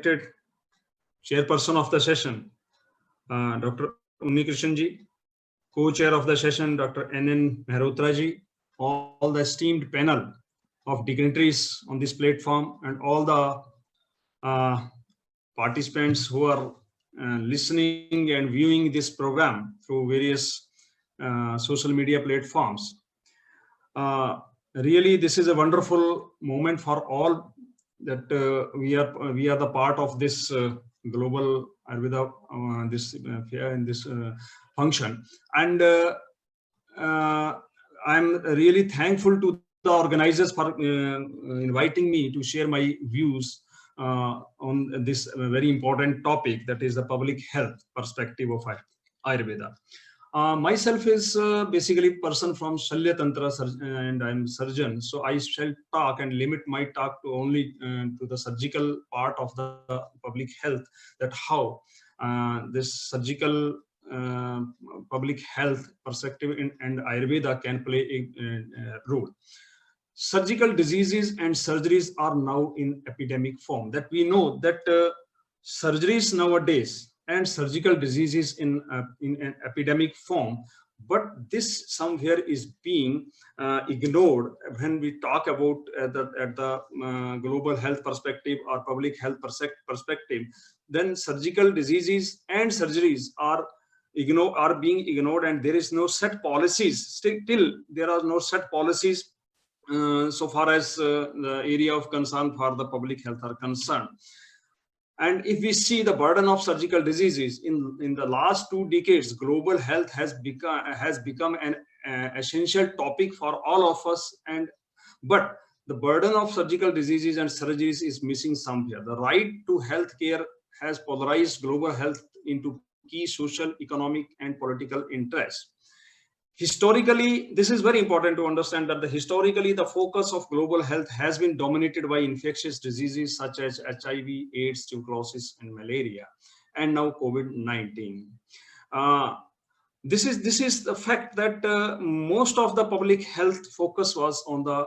respected chairperson of the session, Dr. Unni Krishan ji, co-chair of the session, Dr. N.N. Mehrotra ji, all the esteemed panel of dignitaries on this platform, and all the participants who are listening and viewing this program through various social media platforms. Really, this is a wonderful moment for all that we are the part of this global Ayurveda this fair and this function, and I'm really thankful to the organizers for inviting me to share my views on this very important topic, that is the public health perspective of Ayurveda. Myself is basically person from Shalya Tantra and I'm surgeon, so I shall talk and limit my talk to only to the surgical part of the public health, that how this surgical public health perspective and Ayurveda can play a role. Surgical diseases and surgeries are now in epidemic form. That we know that surgeries nowadays and surgical diseases in an epidemic form, but this somewhere is being ignored when we talk about at the global health perspective or public health perspective. Then surgical diseases and surgeries are being ignored, and there is no set policies. Still there are no set policies so far as the area of concern for the public health are concerned. And if we see the burden of surgical diseases in the last 2 decades, global health has become an essential topic for all of us. But the burden of surgical diseases and surgeries is missing somewhere. The right to health care has polarized global health into key social, economic, and political interests. Historically, this is very important to understand that historically the focus of global health has been dominated by infectious diseases such as HIV, AIDS, tuberculosis, and malaria, and now COVID-19. This is the fact that most of the public health focus was on the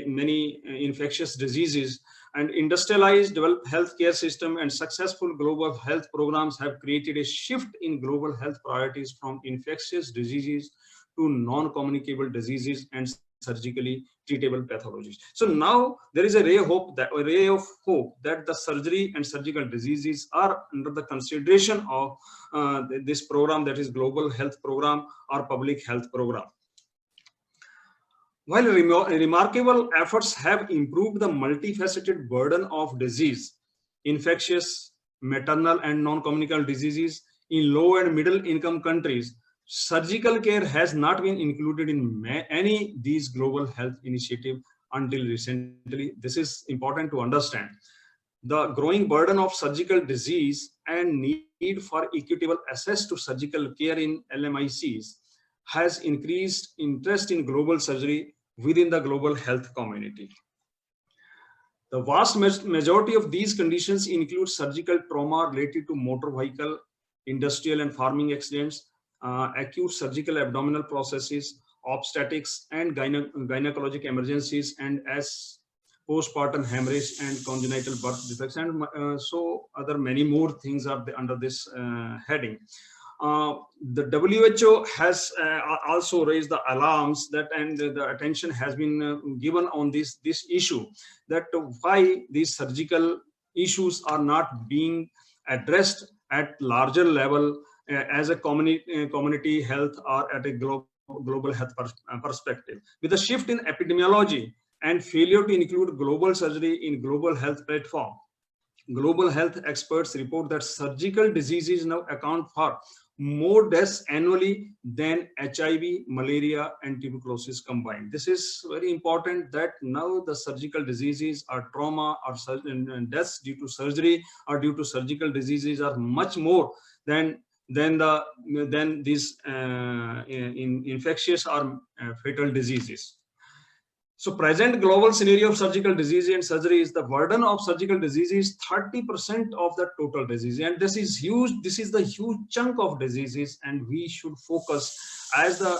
many infectious diseases, and industrialized developed healthcare system and successful global health programs have created a shift in global health priorities from infectious diseases to non-communicable diseases and surgically treatable pathologies. So now there is a ray of hope that the surgery and surgical diseases are under the consideration of this program, that is global health program or public health program. While remarkable efforts have improved the multifaceted burden of disease, infectious, maternal, and non-communicable diseases in low and middle income countries, surgical care has not been included in any of these global health initiatives until recently. This is important to understand. The growing burden of surgical disease and need for equitable access to surgical care in LMICs has increased interest in global surgery within the global health community. The vast majority of these conditions include surgical trauma related to motor vehicle, industrial and farming accidents, acute surgical abdominal processes, obstetrics and gynecologic emergencies, and as postpartum hemorrhage and congenital birth defects, and so other many more things are under this heading. The WHO has also raised the alarms that, and the attention has been given on this issue, that why these surgical issues are not being addressed at larger level as a community health or at a global health perspective. With a shift in epidemiology and failure to include global surgery in global health platform, global health experts report that surgical diseases now account for more deaths annually than HIV, malaria, and tuberculosis combined. This is very important, that now the surgical diseases or trauma or deaths due to surgery or due to surgical diseases are much more than these infectious or fatal diseases. So present global scenario of surgical disease and surgery is the burden of surgical disease is 30% of the total disease, and this is huge. This is the huge chunk of diseases, and we should focus as a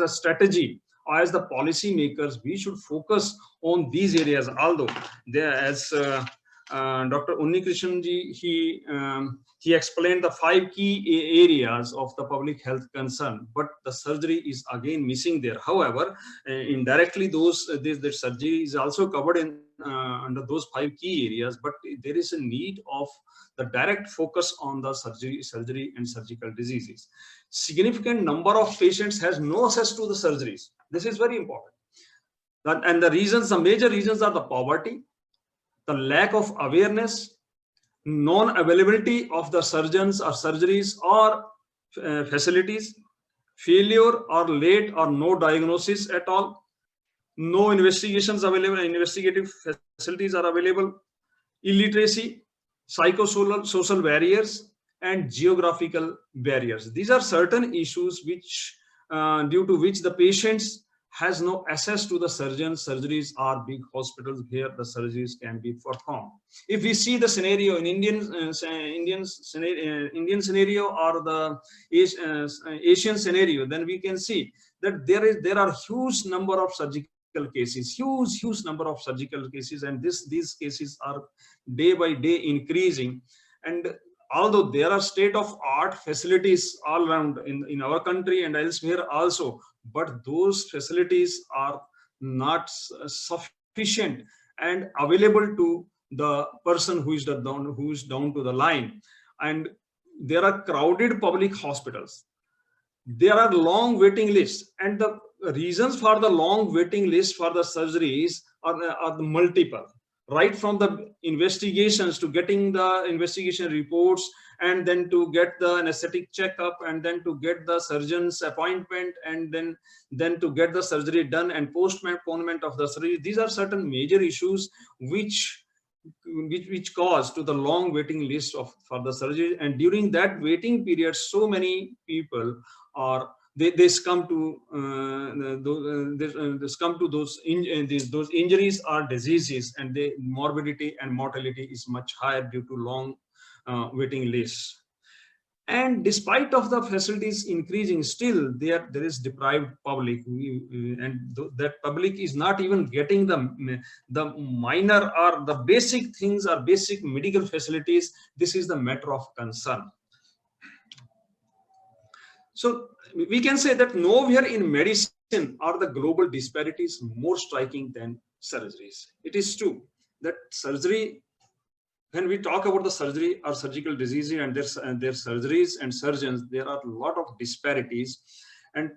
strategy as the policy makers, we should focus on these areas. Although there, as Dr. Unnikrishnan ji, he explained the 5 key areas of the public health concern, but the surgery is again missing there. However, indirectly the surgery is also covered in under those 5 key areas, but there is a need of the direct focus on the surgery and surgical diseases. Significant number of patients has no access to the surgeries. This is very important. And the major reasons are the poverty, the lack of awareness, non-availability of the surgeons or surgeries or facilities, failure or late or no diagnosis at all, no investigations available, investigative facilities are available, illiteracy, psychosocial barriers, and geographical barriers. These are certain issues which, due to which the patients has no access to the surgeons. Surgeries are big hospitals where the surgeries can be performed. If we see the scenario in Indian scenario or the Asian scenario, then we can see that there are huge number of surgical cases, huge number of surgical cases, and these cases are day by day increasing. And although there are state-of-art facilities all around in our country and elsewhere also, but those facilities are not sufficient and available to the person who is down to the line. And there are crowded public hospitals. There are long waiting lists, and the reasons for the long waiting list for the surgeries are the multiple, right from the investigations to getting the investigation reports, and then to get the anesthetic checkup, and then to get the surgeon's appointment, and then to get the surgery done and postponement of the surgery. These are certain major issues which cause to the long waiting list for the surgery. And during that waiting period, so many people are they succumb to those injuries or diseases, and the morbidity and mortality is much higher due to long waiting lists. And despite of the facilities increasing, still there is deprived public, and that public is not even getting the minor or the basic things or basic medical facilities. This is the matter of concern. So we can say that nowhere in medicine are the global disparities more striking than surgeries. It is true that surgery, when we talk about the surgery or surgical diseases and their surgeries and surgeons, there are a lot of disparities, and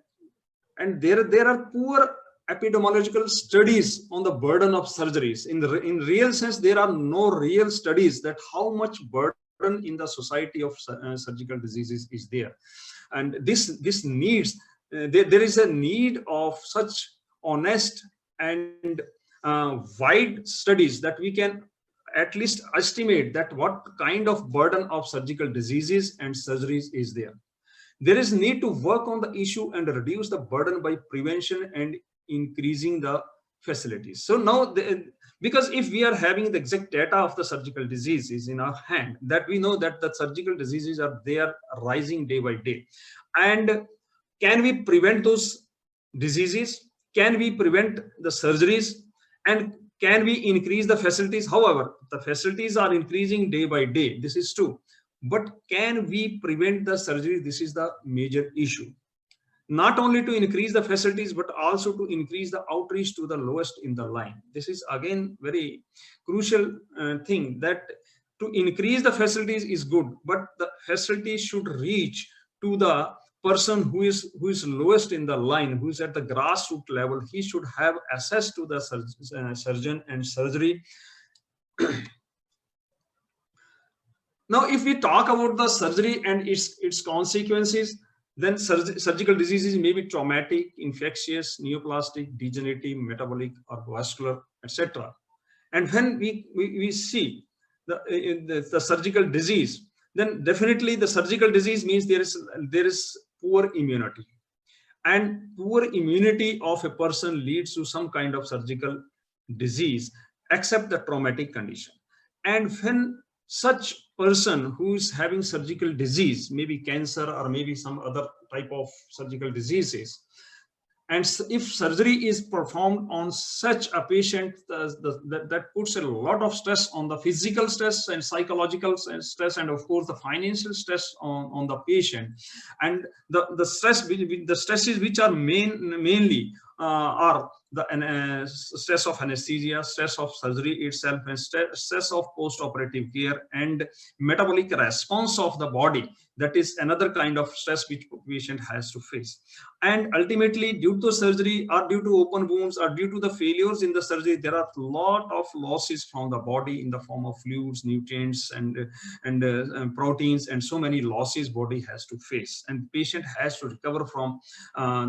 there are poor epidemiological studies on the burden of surgeries. In real sense, there are no real studies that how much burden in the society of surgical diseases is there. And this needs, there is a need of such honest and wide studies that we can at least estimate that what kind of burden of surgical diseases and surgeries is there. There is need to work on the issue and reduce the burden by prevention and increasing the facilities. So now, because if we are having the exact data of the surgical diseases in our hand, that we know that the surgical diseases are rising day by day. And can we prevent those diseases? Can we prevent the surgeries? And can we increase the facilities? However, the facilities are increasing day by day. This is true. But can we prevent the surgery? This is the major issue. Not only to increase the facilities, but also to increase the outreach to the lowest in the line. This is again very crucial thing, that to increase the facilities is good, but the facilities should reach to the person who is lowest in the line, who is at the grassroots level. He should have access to the surgeon and surgery. Now, if we talk about the surgery and its consequences, then surgical diseases may be traumatic, infectious, neoplastic, degenerative, metabolic, or vascular, etc. And when we see the surgical disease, then definitely the surgical disease means there is poor immunity, and poor immunity of a person leads to some kind of surgical disease, except the traumatic condition. And when such person who is having surgical disease, maybe cancer or maybe some other type of surgical diseases, And if surgery is performed on such a patient, that puts a lot of stress on the physical stress and psychological stress, and of course the financial stress on the patient. And the stresses which are mainly are the stress of anesthesia, stress of surgery itself, and stress of post-operative care, and metabolic response of the body. That is another kind of stress which patient has to face. And ultimately, due to surgery or due to open wounds or due to the failures in the surgery, there are a lot of losses from the body in the form of fluids, nutrients, and proteins, and so many losses body has to face, and patient has to recover from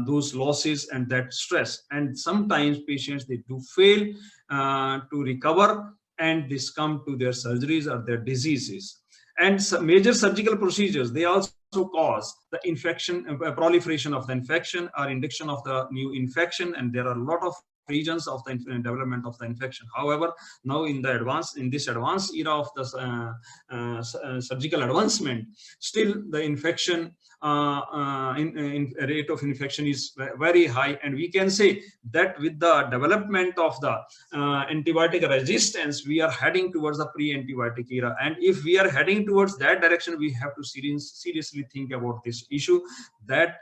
those losses and that stress. And sometimes patients, they do fail to recover, and this come to their surgeries or their diseases. And major surgical procedures, they also cause the infection, proliferation of the infection or induction of the new infection, and there are a lot of regions of the development of the infection. However, now in this advanced era of the surgical advancement, still the infection rate of infection is very high, and we can say that with the development of the antibiotic resistance, we are heading towards the pre-antibiotic era. And if we are heading towards that direction, we have to seriously think about this issue, that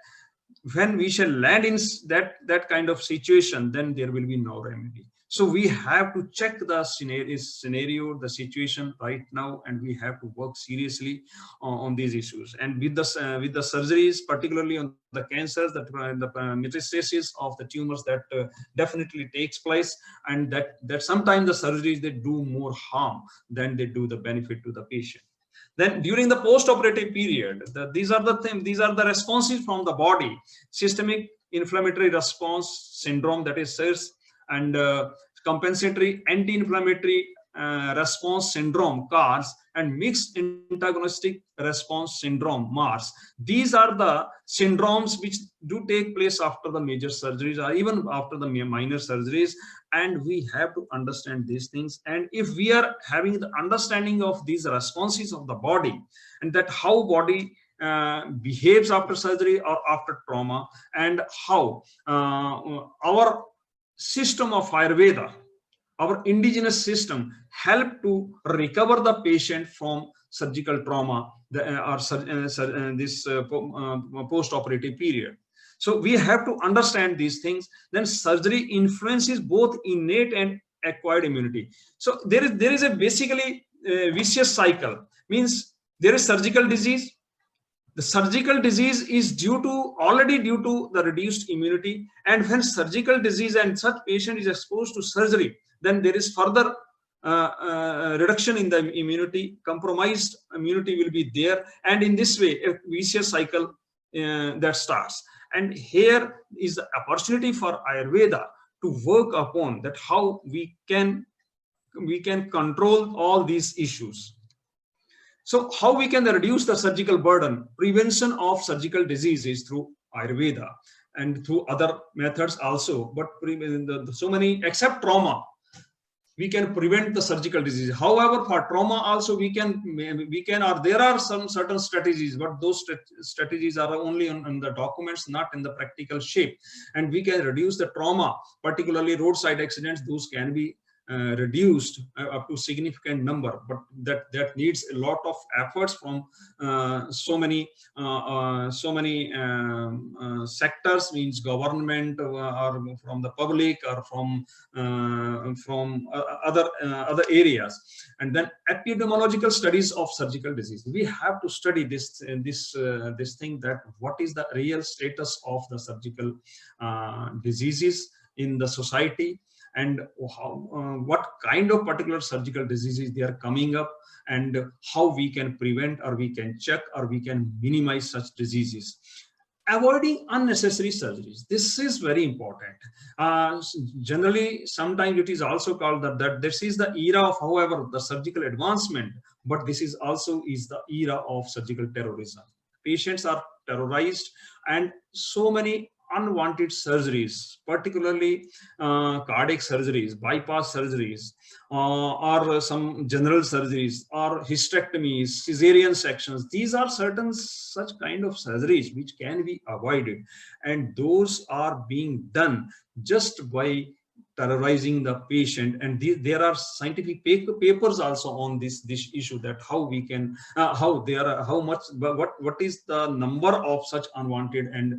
when we shall land in that kind of situation, then there will be no remedy. So we have to check the scenario, the situation right now, and we have to work seriously on these issues. And with the surgeries, particularly on the cancers, the metastasis of the tumors, that definitely takes place, and that sometimes the surgeries, they do more harm than they do the benefit to the patient. Then during the post-operative period, these are the responses from the body: systemic inflammatory response syndrome, that is SIRS, and compensatory anti-inflammatory response syndrome, CARS, and mixed antagonistic response syndrome, MARS. These are the syndromes which do take place after the major surgeries or even after the minor surgeries, and we have to understand these things. And if we are having the understanding of these responses of the body, and that how body behaves after surgery or after trauma, and how our system of Ayurveda, our indigenous system, help to recover the patient from surgical trauma or this post-operative period. So we have to understand these things. Then surgery influences both innate and acquired immunity. So there is a basically vicious cycle. Means there is surgical disease. The surgical disease is already due to the reduced immunity, and when surgical disease and such patient is exposed to surgery, then there is further reduction in the immunity. Compromised immunity will be there, and in this way a vicious cycle that starts. And here is the opportunity for Ayurveda to work upon that, how we can control all these issues. So how we can reduce the surgical burden? Prevention of surgical diseases through Ayurveda and through other methods also, but so many, except trauma, we can prevent the surgical disease. However, for trauma also we can, or there are some certain strategies, but those strategies are only on the documents, not in the practical shape. And we can reduce the trauma, particularly roadside accidents. Those can be reduced up to significant number, but that needs a lot of efforts from so many sectors, means government or from the public or from other areas. And then epidemiological studies of surgical disease. We have to study this thing, that what is the real status of the surgical diseases in the society, and what kind of particular surgical diseases they are coming up, and how we can prevent, or we can check, or we can minimize such diseases. Avoiding unnecessary surgeries. This is very important. Generally, sometimes it is also called that this is the era of, however, the surgical advancement, but this is also the era of surgical terrorism. Patients are terrorized, and so many unwanted surgeries, particularly cardiac surgeries, bypass surgeries, or some general surgeries, or hysterectomies, cesarean sections. These are certain such kind of surgeries which can be avoided, and those are being done just by terrorizing the patient. And there are scientific papers also on this issue, that how we can how there are how much what is the number of such unwanted and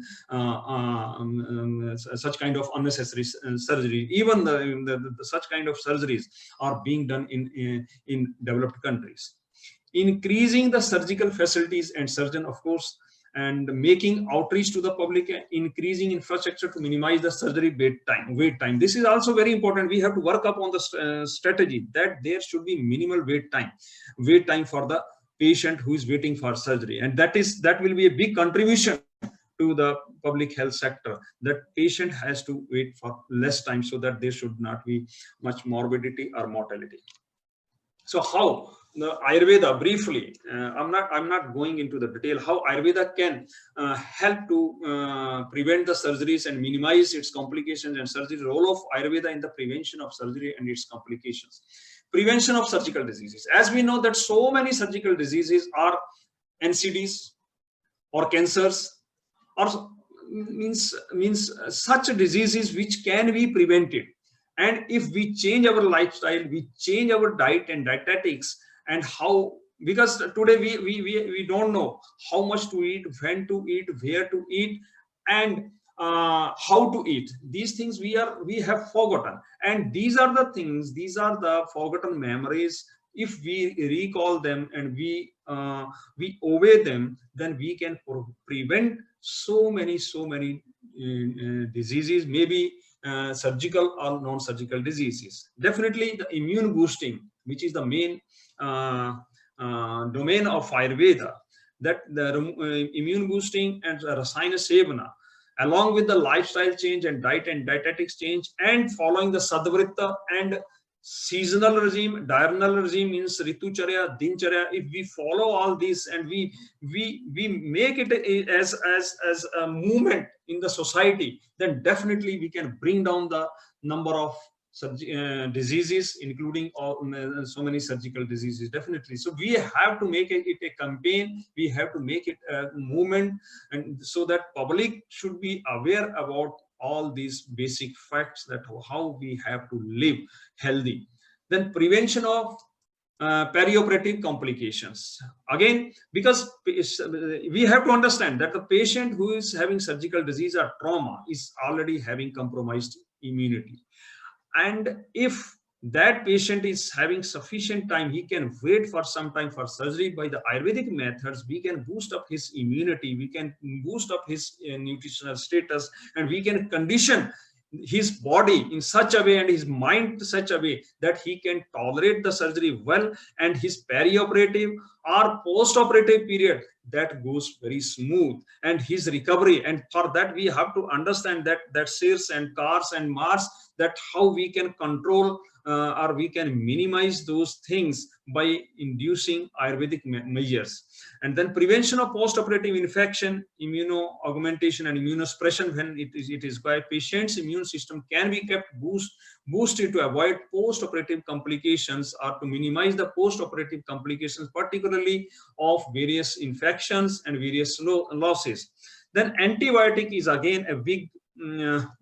such kind of unnecessary surgery. Even the such kind of surgeries are being done in developed countries. Increasing the surgical facilities and surgeon, of course, and making outreach to the public, increasing infrastructure to minimize the surgery wait time. This is also very important. We have to work upon the strategy that there should be minimal wait time for the patient who is waiting for surgery, and that will be a big contribution to the public health sector, that patient has to wait for less time, so that there should not be much morbidity or mortality. So how the Ayurveda, briefly, I'm not going into the detail, how Ayurveda can help to prevent the surgeries and minimize its complications, and surgery role of Ayurveda in the prevention of surgery and its complications. Prevention of surgical diseases. As we know that so many surgical diseases are NCDs or cancers, or means such diseases which can be prevented. And if we change our lifestyle, we change our diet and dietetics, and how, because today we don't know how much to eat, when to eat, where to eat, and how to eat. These things we have forgotten, and these are the things, these are the forgotten memories. If we recall them and we obey them, then we can prevent so many diseases, maybe surgical or non-surgical diseases. Definitely the immune boosting, which is the main domain of Ayurveda, that the immune boosting and Rasayana Sevana, along with the lifestyle change and diet and dietetics change, and following the Sadvritta and seasonal regime. Diurnal regime means Ritucharya, Dincharya. If we follow all these and we make it as a movement in the society, then definitely we can bring down the number of diseases, including so many surgical diseases. Definitely. So we have to make it a campaign. We have to make it a movement, and so that public should be aware about all these basic facts, that how we have to live healthy. Then prevention of perioperative complications. Again, because we have to understand that the patient who is having surgical disease or trauma is already having compromised immunity. And if that patient is having sufficient time, he can wait for some time for surgery. By the Ayurvedic methods, we can boost up his immunity, we can boost up his nutritional status, and we can condition his body in such a way and his mind in such a way that he can tolerate the surgery well, and his perioperative or post-operative period, that goes very smooth, and his recovery. And for that we have to understand that SIRS and CARS and MARS, that how we can control or we can minimize those things by inducing Ayurvedic measures. And then prevention of post-operative infection, immuno-augmentation and immunosuppression. When it is by patient's immune system can be kept boosted to avoid post-operative complications, or to minimize the post-operative complications, particularly of various infections and various losses. Then antibiotic is again a big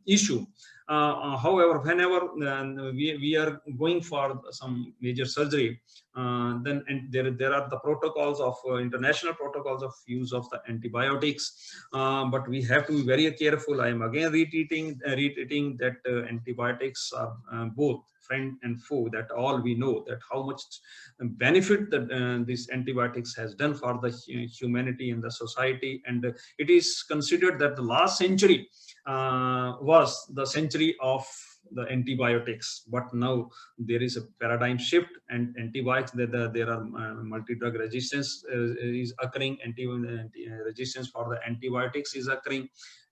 issue. However, whenever we are going for some major surgery, then there are the protocols of international protocols of use of the antibiotics, but we have to be very careful. I am again repeating that antibiotics are both friend and foe. That all we know, that how much benefit that this antibiotics has done for the humanity and the society. And it is considered that the last century was the century of the antibiotics, but now there is a paradigm shift, and antibiotics, there are multi-drug resistance is occurring, resistance for the antibiotics is occurring.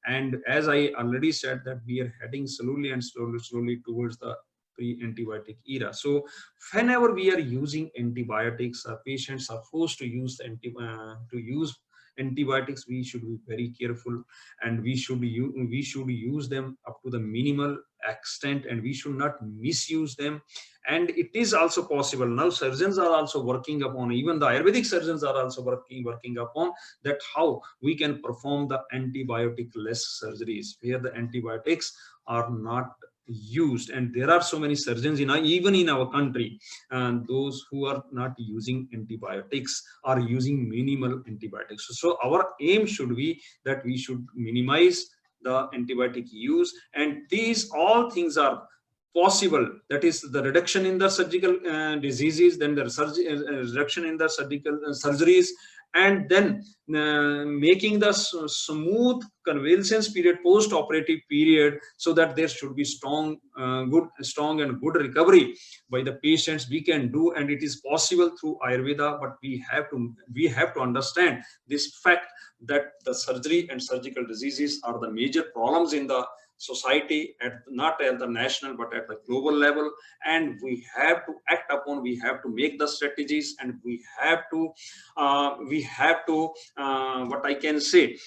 And as I already said, that we are heading slowly towards the pre-antibiotic era. So whenever we are using antibiotics, patients are forced to use antibiotics, we should be very careful, and we should use them up to the minimal extent, and we should not misuse them. And it is also possible now, surgeons are also working upon, even the Ayurvedic surgeons are also working upon that how we can perform the antibiotic less surgeries where the antibiotics are not used. And there are so many surgeons even in our country, and those who are not using antibiotics are using minimal antibiotics. So our aim should be that we should minimize the antibiotic use, and these all things are possible. That is the reduction in the surgical diseases, then the reduction in the surgical surgeries, and then making the smooth convalescence period, post-operative period, so that there should be strong and good recovery by the patients we can do. And it is possible through Ayurveda, but we have to understand this fact that the surgery and surgical diseases are the major problems in the society, not at the national but at the global level. And we have to act upon, we have to make the strategies, and we have to what I can say,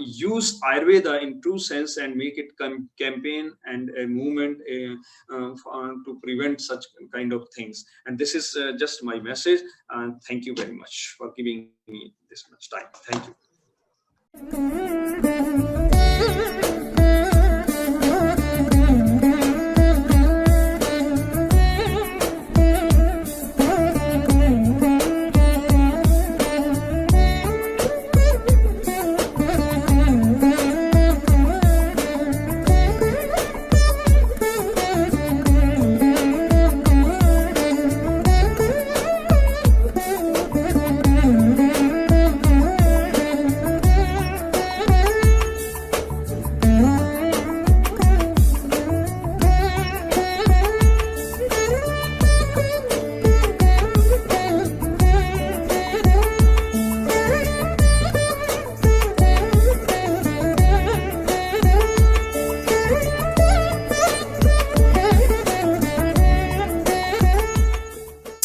use Ayurveda in true sense and make it campaign and a movement to prevent such kind of things. And this is just my message, and thank you very much for giving me this much time. Thank you.